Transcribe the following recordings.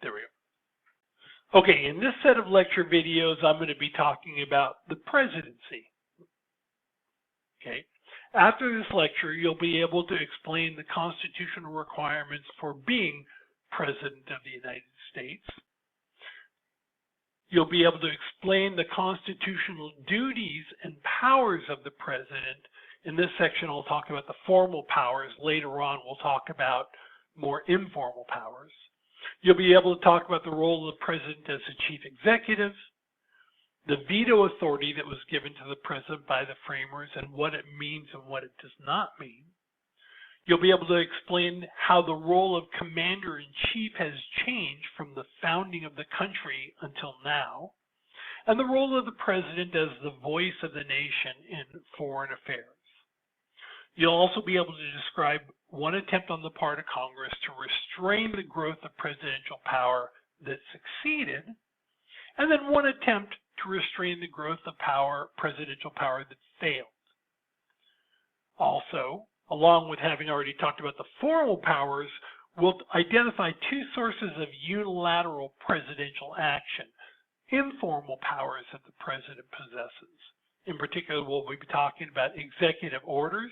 There we go. Okay, in this set of lecture videos, I'm going to be talking about the presidency. Okay. After this lecture, you'll be able to explain the constitutional requirements for being President of the United States. You'll be able to explain the constitutional duties and powers of the President. In this section, I'll talk about the formal powers. Later on, we'll talk about more informal powers. You'll be able to talk about the role of the President as the Chief Executive, the veto authority that was given to the President by the framers and what it means and what it does not mean. You'll be able to explain how the role of Commander-in-Chief has changed from the founding of the country until now, and the role of the President as the voice of the nation in foreign affairs. You'll also be able to describe one attempt on the part of Congress to restrain the growth of presidential power that succeeded, and then one attempt to restrain the growth of presidential power that failed. Also, along with having already talked about the formal powers, we'll identify two sources of unilateral presidential action, informal powers that the President possesses. In particular, we'll be talking about executive orders,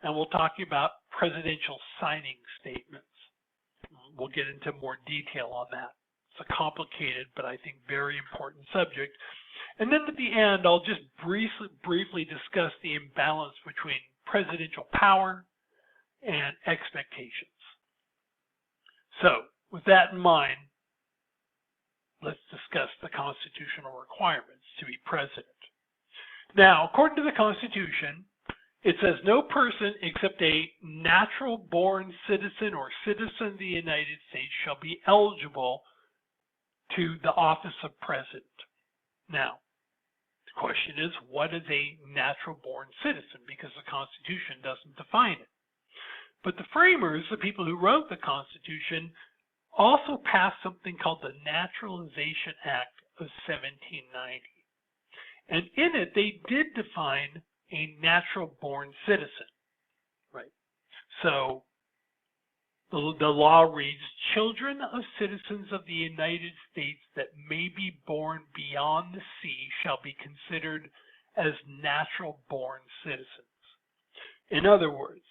and we'll talk about presidential signing statements. We'll get into more detail on that. It's a complicated, but I think very important subject. And then at the end, I'll just briefly discuss the imbalance between presidential power and expectations. So, with that in mind, let's discuss the constitutional requirements to be president. Now, according to the Constitution, it says no person except a natural-born citizen or citizen of the United States shall be eligible to the office of president. Now, the question is, what is a natural-born citizen? Because the Constitution doesn't define it. But the framers, the people who wrote the Constitution, also passed something called the Naturalization Act of 1790. And in it, they did define a natural-born citizen, right? So the law reads, children of citizens of the United States that may be born beyond the sea shall be considered as natural-born citizens. In other words,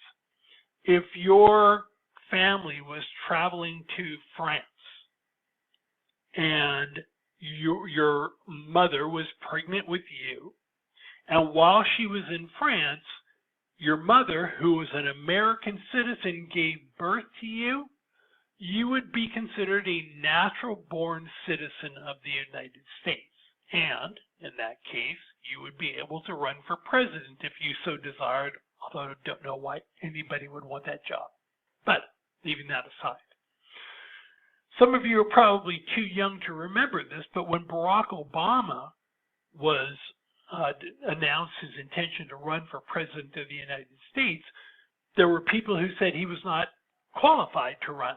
if your family was traveling to France and your mother was pregnant with you, and while she was in France, your mother, who was an American citizen, gave birth to you, you would be considered a natural-born citizen of the United States. And, in that case, you would be able to run for president if you so desired, although I don't know why anybody would want that job. But, leaving that aside. Some of you are probably too young to remember this, but when Barack Obama was announced his intention to run for president of the United States, there were people who said he was not qualified to run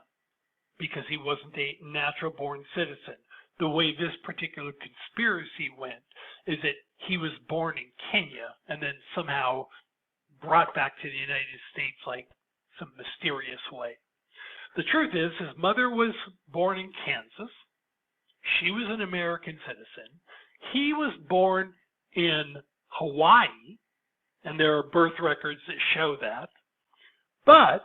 because he wasn't a natural-born citizen. The way this particular conspiracy went is that he was born in Kenya and then somehow brought back to the United States like some mysterious way. The truth is, his mother was born in Kansas. She was an American citizen. He was born in Hawaii, and there are birth records that show that. But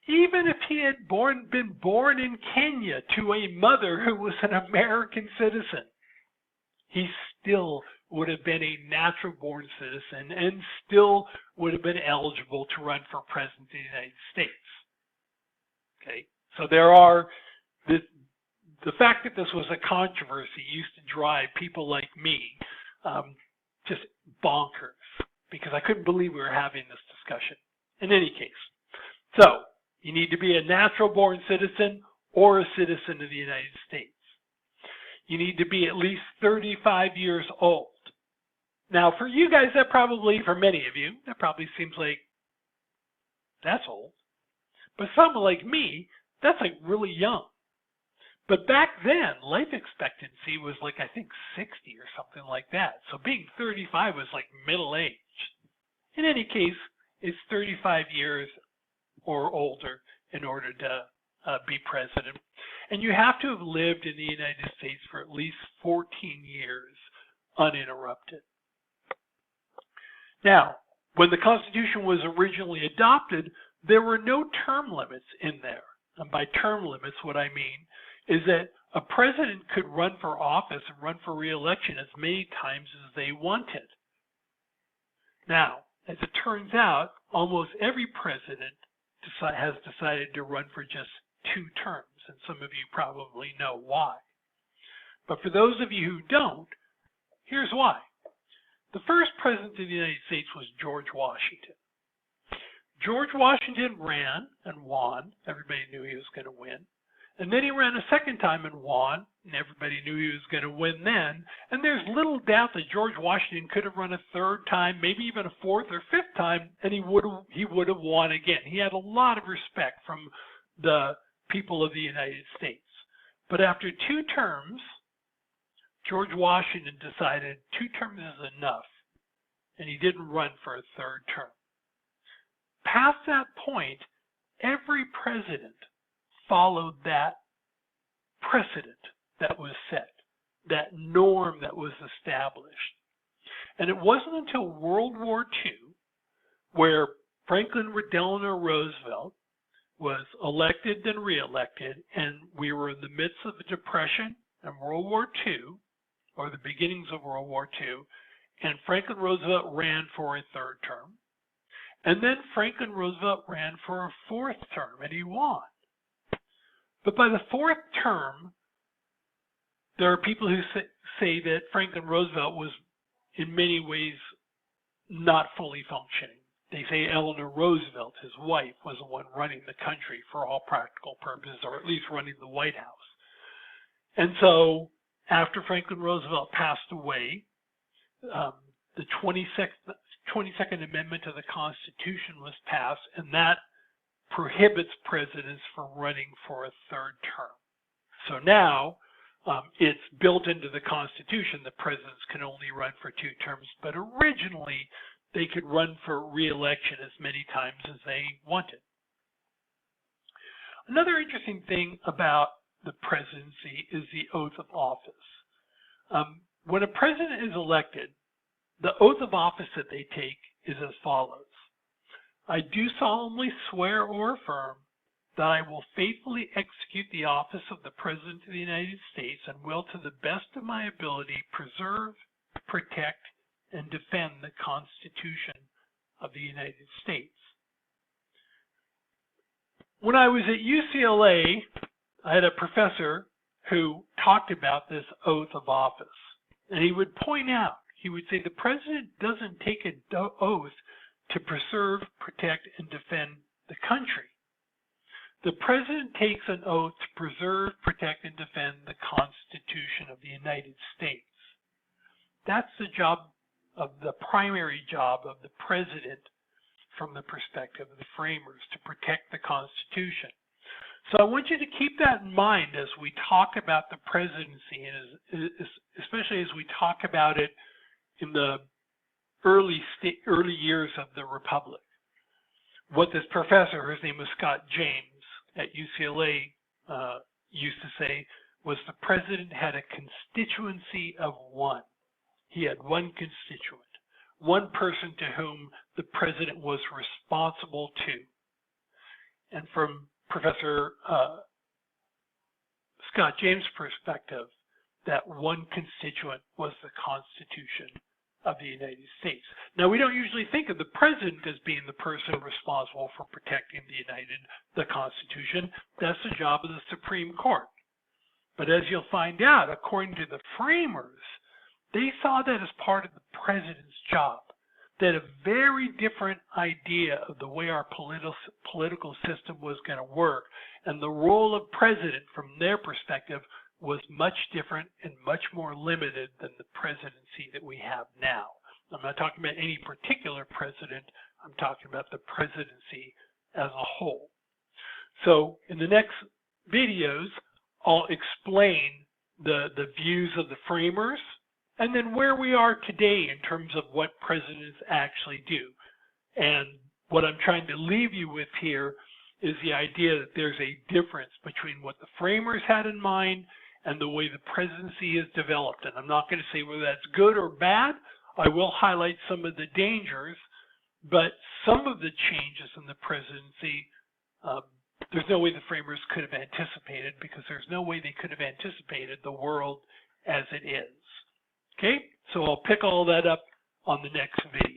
even if he had been born in Kenya to a mother who was an American citizen, he still would have been a natural-born citizen and still would have been eligible to run for president of the United States. Okay, so there are the fact that this was a controversy used to drive people like me just bonkers, because I couldn't believe we were having this discussion. In any case, so you need to be a natural-born citizen or a citizen of the United States. You need to be at least 35 years old. Now, for you guys, for many of you, that probably seems like that's old. But someone like me, that's like really young. But back then, life expectancy was like, I think, 60 or something like that. So being 35 was like middle-aged. In any case, it's 35 years or older in order to be president. and you have to have lived in the United States for at least 14 years uninterrupted. Now, when the Constitution was originally adopted, there were no term limits in there. And by term limits, what I mean is that a president could run for office and run for re-election as many times as they wanted. Now, as it turns out, almost every president has decided to run for just 2 terms, and some of you probably know why. But for those of you who don't, here's why. The first president of the United States was George Washington. George Washington ran and won. Everybody knew he was going to win. And then he ran a second time and won, and everybody knew he was going to win then. And there's little doubt that George Washington could have run a third time, maybe even a fourth or fifth time, and he would have won again. He had a lot of respect from the people of the United States. But after 2 terms, George Washington decided 2 terms is enough, and he didn't run for a third term. Past that point, every president followed that precedent that was set, that norm that was established. And it wasn't until World War II, where Franklin Delano Roosevelt was elected and reelected, and we were in the midst of the Depression and World War II, or the beginnings of World War II, and Franklin Roosevelt ran for a third term. And then Franklin Roosevelt ran for a 4th term, and he won. But by the 4th term, there are people who say that Franklin Roosevelt was in many ways not fully functioning. They say Eleanor Roosevelt, his wife, was the one running the country for all practical purposes, or at least running the White House. And so after Franklin Roosevelt passed away, the 22nd Amendment to the Constitution was passed, and that prohibits presidents from running for a third term. So now it's built into the Constitution that presidents can only run for 2 terms, but originally they could run for re-election as many times as they wanted. Another interesting thing about the presidency is the oath of office. When a president is elected, the oath of office that they take is as follows. I do solemnly swear or affirm that I will faithfully execute the office of the President of the United States and will, to the best of my ability, preserve, protect, and defend the Constitution of the United States. When I was at UCLA, I had a professor who talked about this oath of office. And he would point out, he would say, the president doesn't take an oath to preserve, protect, and defend the country. The president takes an oath to preserve, protect, and defend the Constitution of the United States. That's the job of the primary job of the president from the perspective of the framers, to protect the Constitution. So I want you to keep that in mind as we talk about the presidency, and especially as we talk about it in the early years of the Republic. What this professor, his name was Scott James at UCLA, used to say was the president had a constituency of one. He had one constituent, one person to whom the president was responsible to. And from Professor Scott James' perspective, that one constituent was the Constitution of the United States. Now, we don't usually think of the president as being the person responsible for protecting the Constitution. That's the job of the Supreme Court. But as you'll find out, according to the framers, they saw that as part of the president's job. They had a very different idea of the way our political system was going to work. And the role of president, from their perspective, was much different and much more limited than the presidency that we have now. I'm not talking about any particular president. I'm talking about the presidency as a whole. So in the next videos, I'll explain the views of the framers, and then where we are today in terms of what presidents actually do. And what I'm trying to leave you with here is the idea that there's a difference between what the framers had in mind and the way the presidency is developed. And I'm not going to say whether that's good or bad. I will highlight some of the dangers, but some of the changes in the presidency, there's no way the framers could have anticipated, because there's no way they could have anticipated the world as it is. Okay, so I'll pick all that up on the next video.